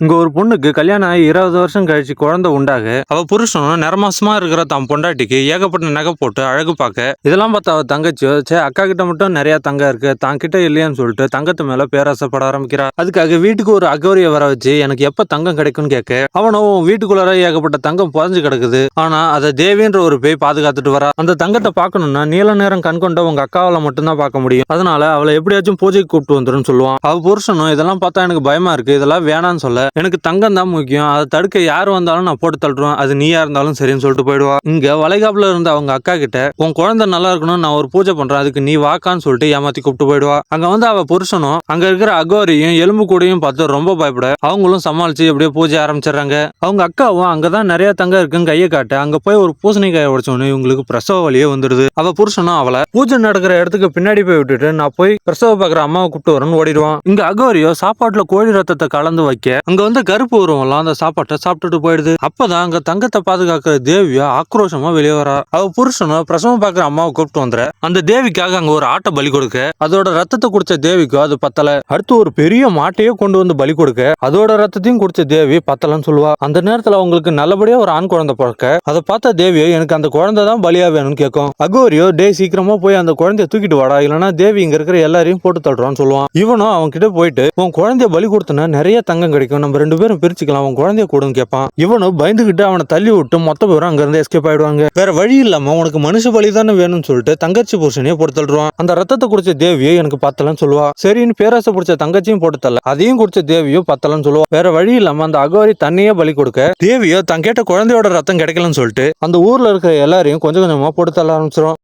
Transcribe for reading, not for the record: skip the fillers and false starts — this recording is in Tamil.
இங்க ஒரு பொண்ணுக்கு கல்யாணம் ஆகி 20 வருஷம் கழிச்சு குழந்தை உண்டாக அவ புருஷனும் நிறமாசமா இருக்கிற தன் பொண்டாட்டிக்கு ஏகப்பட்ட நகை போட்டு அழகு பார்க்க இதெல்லாம் பார்த்து அவ தங்கச்சியோ சே அக்கா கிட்ட மட்டும் நிறைய தங்கம் இருக்கு தான் கிட்ட இல்லையான்னு சொல்லிட்டு தங்கத்து மேல பேராசைப்பட ஆரம்பிக்கிறா. அதுக்காக வீட்டுக்கு ஒரு அகோரியை வர வச்சு எனக்கு எப்ப தங்கம் கிடைக்கும்னு கேட்க அவனும் வீட்டுக்குள்ளார ஏகப்பட்ட தங்கம் புதஞ்சு கிடக்குது. ஆனா அதை தேவின்ற ஒரு பேய் பாதுகாத்துட்டு வரா. அந்த தங்கத்தை பார்க்கணும்னா நீல நேரம் கண் கொண்ட உங்க அக்காவால மட்டும்தான் பார்க்க முடியும். அதனால அவளை எப்படியாச்சும் பூஜைக்கு கூப்பிட்டு வந்துடும் சொல்லுவான். அவ புருஷனும் இதெல்லாம் பார்த்தா எனக்கு பயமா இருக்கு, இதெல்லாம் வேணான்னு சொல்ல எனக்கு தங்கம் தான் முக்கியம், அதை தடுக்க யார் வந்தாலும் நான் போட்டு தள்ளுவேன், அது நீயா இருந்தாலும் சரின்னு சொல்லிட்டு போயிடுவா. இங்க வளைகாப்புல இருந்த அவங்க அக்கா கிட்ட உன் குழந்தை நல்லா இருக்கணும் நான் ஒரு பூஜை பண்றேன் அதுக்கு நீ வாக்கான்னு சொல்லிட்டு ஏமாத்தி கூப்பிட்டு போயிடுவா. அங்க வந்து அவ புருஷனும் அங்க இருக்கிற அகோரியும் எலும்பு கூடையும் பார்த்து ரொம்ப பயப்பட அவங்களும் சமாளிச்சு எப்படியோ பூஜை ஆரம்பிச்சிடறாங்க. அவங்க அக்காவும் அங்கதான் நிறைய தங்கம் இருக்குன்னு கையை காட்ட அங்க போய் ஒரு பூசணிக்காயை உடைச்சோன்னு இவங்களுக்கு பிரசவ வழியே வந்துடுது. அவ புருஷனும் அவளை பூஜை நடக்கிற இடத்துக்கு பின்னாடி போய் விட்டுட்டு நான் போய் பிரசவ பாக்குற அம்மாவை கூப்பிட்டு வரேன்னு ஓடிடுவான். இங்க அகோரியோ சாப்பாட்டுல கோழி ரத்தத்தை கலந்து வைக்க அங்க வந்து கருப்பு உருவம்லாம் அந்த சாப்பாட்டை சாப்பிட்டுட்டு போயிடுது. அப்பதான் அங்க தங்கத்தை பாதுகாக்கிற தேவியா ஆக்ரோஷமா வெளியே வரா. அவ புருஷனும் பிரசவம் பாக்குற அம்மாவை கூப்பிட்டு வந்துற அந்த தேவிக்காக அங்க ஒரு ஆட்டை பலி கொடுக்க அதோட ரத்தத்தை குடிச்ச தேவிக்கும் அது பத்தல. அடுத்து ஒரு பெரிய மாட்டையே கொண்டு வந்து பலி கொடுக்க அதோட ரத்தத்தையும் குடிச்ச தேவி பத்தலன்னு சொல்லுவா. அந்த நேரத்துல அவங்களுக்கு நல்லபடியா ஒரு ஆண் குழந்தை பிறக்க அதை பார்த்த தேவியோ எனக்கு அந்த குழந்தை தான் பலியா வேணும்னு கேட்கும். அகோரியோ டே சீக்கிரமா போய் அந்த குழந்தைய தூக்கிட்டு வாடா, இல்லைன்னா தேவி இங்க இருக்கிற எல்லாரையும் போட்டு தள்ளுறான்னு சொல்லுவான். இவனும் அவன் கிட்ட போயிட்டு உன் குழந்தைய பலி கொடுத்தனா நிறைய தங்கம் கிடைக்கும், நம்ம 2 பேரும் பிரிச்சுக்கலாம், உன் குழந்தைய கூடன்னு கேட்பான். இவனும் பயந்துகிட்டு அவனை தள்ளி விட்டு மொத்த பேரும் அங்க இருந்து எஸ்கேப் ஆயிடுவாங்க. வேற வழி இல்லாம உனக்கு மனுஷ பலி தானே வேணும்னு சொல்லிட்டு தங்கச்சி புருஷனையே போட்டு தள்ளுவான். அந்த ரத்தத்தை குடிச்ச தேவியோ எனக்கு பத்தலன்னு சொல்லுவா. சரின்னு பேராசை பிடிச்ச தங்கச்சியும் போட்டு தள்ள அதையும் குடிச்ச தேவியோ பத்தலன்னு சொல்லுவா. வேற வழி இல்லாம அந்த அகோரி தண்ணியே பலி கொடுக்க தேவியோ தன் கேட்ட குழந்தையோட ரத்தம் கிடைக்கலன்னு சொல்லிட்டு அந்த ஊர்ல இருக்கிற எல்லாரையும் கொஞ்சம் கொஞ்சமா போட்டு தள்ள ஆரம்பிச்சிடும்.